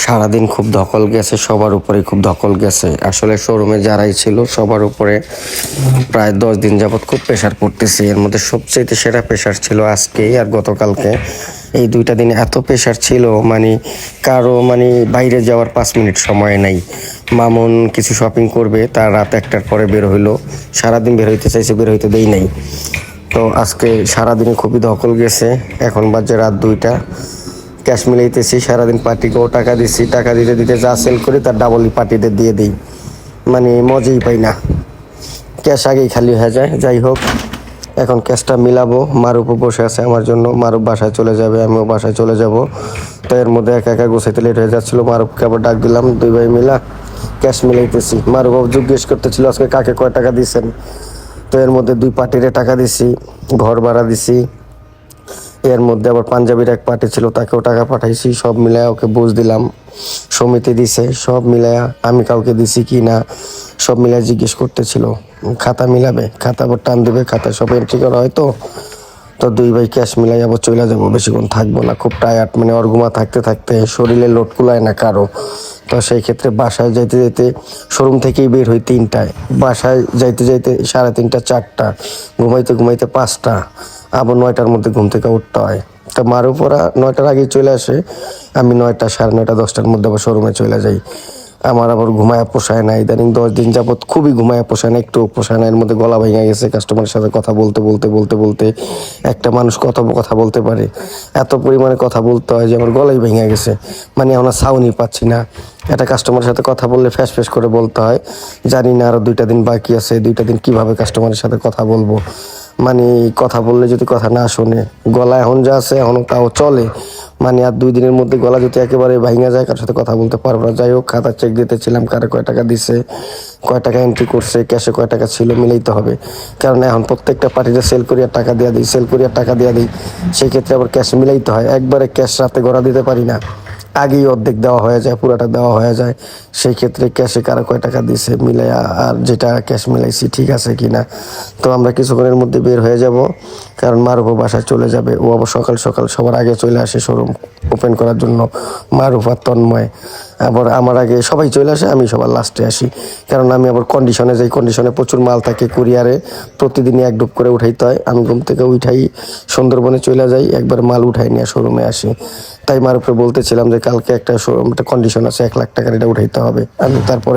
সারাদিন খুব ধকল গেছে, সবার উপরে খুব ধকল গেছে। আসলে শোরুমে যারাই ছিল সবার উপরে প্রায় 10 দিন যাবৎ খুব প্রেশার পড়তেছে। এর মধ্যে সবচেয়ে সেরা প্রেশার ছিল আজকেই আর গতকালকে। এই 2টা দিন এত প্রেশার ছিল, কারো বাইরে যাওয়ার 5 মিনিট সময় নাই। মামুন কিছু শপিং করবে, তার রাত 1টার পরে বের হইলো। সারাদিন বের হইতে চাইছে, বের হইতে দেই নাই। তো আজকে সারাদিনে খুবই ধকল গেছে। এখন বাজে রাত 2টা। ক্যাশ মিলাইতেছি, সারাদিন পার্টিকেও টাকা দিছি, টাকা দিতে দিতে যা সেল করি তার ডাবলই পার্টিদের দিয়ে দিই। মজাই পাই না, ক্যাশ আগেই খালি হয়ে যায়। যাই হোক, এখন ক্যাশটা মিলাবো। মারুপও বসে আছে আমার জন্য, মারুপ বাসায় চলে যাবে, আমিও বাসায় চলে যাব। তো এর মধ্যে একা একা গোছাইতে লেট হয়ে যাচ্ছিলো। মারুপকে আবার ডাক দিলাম, 2 ভাই মিলা ক্যাশ মিলাইতেছি। মারুপ জিজ্ঞেস করতেছিল আজকে কাকে কয় টাকা দিয়েছেন। তো এর মধ্যে 2 পার্টিরে টাকা দিছি, ঘর ভাড়া দিছি। এর মধ্যে আবার পাঞ্জাবির এক পার্টি ছিল, তাকেও টাকা পাঠাইছি। সব মিলায় ওকে বুঝ দিলাম, সমিতি দিছে। সব মিলায় আমি কাউকে দিছি কি না সব মিলায় জিজ্ঞেস করতেছিল। খাতা মিলাবে, খাতা আবার টান দেবে, খাতায় সব এন্ট্রি করা হয়। তো 2 ভাই ক্যাশ মিলাই আবার চলে যাবো, বেশিক্ষণ থাকবো না। খুব টায়ার্ড, অর্গুমা থাকতে থাকতে শরীরে লোড কুলায় না কারো। তো সেই ক্ষেত্রে বাসায় যাইতে যাইতে শোরুম থেকেই বের হই 3টায়, বাসায় যাইতে যাইতে 3:30 4টা, ঘুমাইতে ঘুমাইতে 5টা, আবার 9টার মধ্যে ঘুম থেকে উঠতে হয়। তো মারুপ ওরা 9টার আগেই চলে আসে, আমি 9টা 9:30 10টার মধ্যে আবার শোরুমে চলে যাই। আমার আবার ঘুমায়া পোষায় না, ইদানিং 10 দিন যাবৎ খুবই ঘুমায়া পোষায় না, একটু পোষায় না। এর মধ্যে গলা ভেঙে গেছে, কাস্টমারের সাথে কথা বলতে বলতে বলতে বলতে একটা মানুষ কত কথা বলতে পারে, এত পরিমাণে কথা বলতে হয় যে আমার গলাই ভেঙে গেছে। এখন আর সাউন্ডই পাচ্ছি না। একটা কাস্টমারের সাথে কথা বললে ফ্যাস ফ্যাস করে বলতে হয়। জানি না আরও 2টা দিন বাকি আছে, 2টা দিন কীভাবে কাস্টমারের সাথে কথা বলবো। কথা বললে যদি কথা না শোনে, গলা এখন যা আছে এখনও তাও চলে। আর 2 দিনের মধ্যে গলা যদি একেবারে ভাঙা যায়, কার সাথে কথা বলতে পারবো না। যাই হোক, খাতা চেক দিতেছিলাম, কারে কয় টাকা দিছে, কয় টাকা এন্ট্রি করছে, ক্যাশে কয় টাকা ছিল মিলাইতে হবে। কারণ এখন প্রত্যেকটা পার্টিতে সেল করি আর টাকা দিয়ে দিই, সেল করি আর টাকা দিয়ে দিই। সেই ক্ষেত্রে আবার ক্যাশ মিলাইতে হয়। একবারে ক্যাশ রাতে গড়া দিতে পারি না, আগেই অর্ধেক দেওয়া হয়ে যায়, পুরোটা দেওয়া হয়ে যায়। সেই ক্ষেত্রে ক্যাশে কারা কয় টাকা দিছে মিলে আর যেটা ক্যাশ মিলাইছি ঠিক আছে কি না। তো আমরা কিছুক্ষণের মধ্যে বের হয়ে যাব, কারণ মারুফ বাসায় চলে যাবে। ও আবার সকাল সকাল সবার আগে চলে আসে শোরুম ওপেন করার জন্য। মারুফ আর তন্ময় আবার আমার আগে সবাই চলে আসে, আমি সবার লাস্টে আসি। কারণ আমি আবার কন্ডিশনে যাই, কন্ডিশনে প্রচুর মাল থাকে, কুরিয়ারে প্রতিদিনই 1 ডুব করে উঠাইতে হয়। আমি ঘুম থেকে উঠাই সুন্দরবনে চলে যাই, একবার মাল উঠাই নিয়ে শোরুমে আসি। তাই মারুফে বলতেছিলাম যে কালকে একটা কন্ডিশন আছে, 1 লাখ টাকার, এটা উঠাইতে হবে। আমি তারপরে